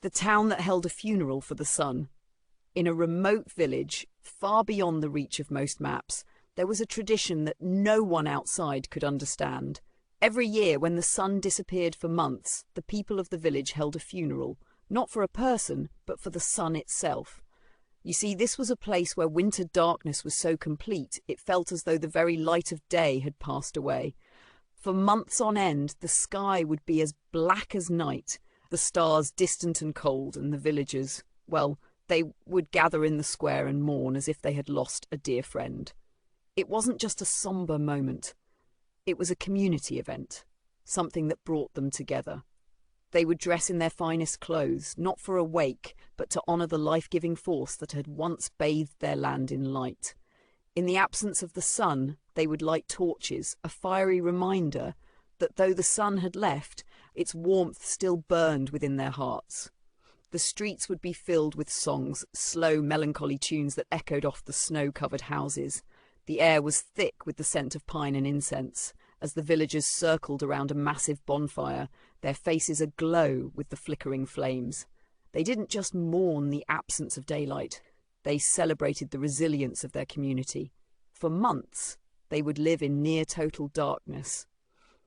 the town that held a funeral for the sun. In a remote village, far beyond the reach of most maps, there was a tradition that no one outside could understand. Every year, when the sun disappeared for months, the people of the village held a funeral, not for a person, but for the sun itself. You see, this was a place where winter darkness was so complete, it felt as though the very light of day had passed away. For months on end, the sky would be as black as night, the stars distant and cold, and the villagers, well, they would gather in the square and mourn as if they had lost a dear friend. It wasn't just a somber moment. It was a community event, something that brought them together. They would dress in their finest clothes, not for a wake, but to honour the life-giving force that had once bathed their land in light. In the absence of the sun, they would light torches, a fiery reminder that though the sun had left, its warmth still burned within their hearts. The streets would be filled with songs, slow, melancholy tunes that echoed off the snow-covered houses. The air was thick with the scent of pine and incense, as the villagers circled around a massive bonfire, their faces aglow with the flickering flames. They didn't just mourn the absence of daylight, they celebrated the resilience of their community. For months, they would live in near-total darkness.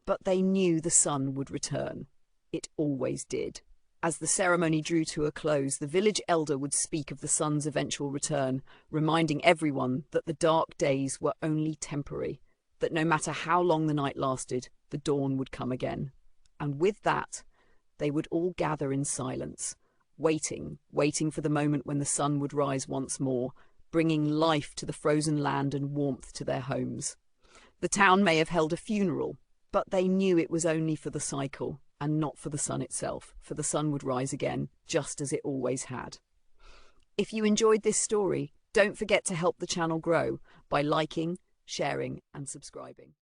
But they knew the sun would return. It always did. As the ceremony drew to a close, the village elder would speak of the sun's eventual return, reminding everyone that the dark days were only temporary, that no matter how long the night lasted, the dawn would come again. And with that, they would all gather in silence, waiting for the moment when the sun would rise once more, bringing life to the frozen land and warmth to their homes. The town may have held a funeral, but they knew it was only for the cycle, and not for the sun itself, for the sun would rise again, just as it always had. If you enjoyed this story, don't forget to help the channel grow by liking, sharing, and subscribing.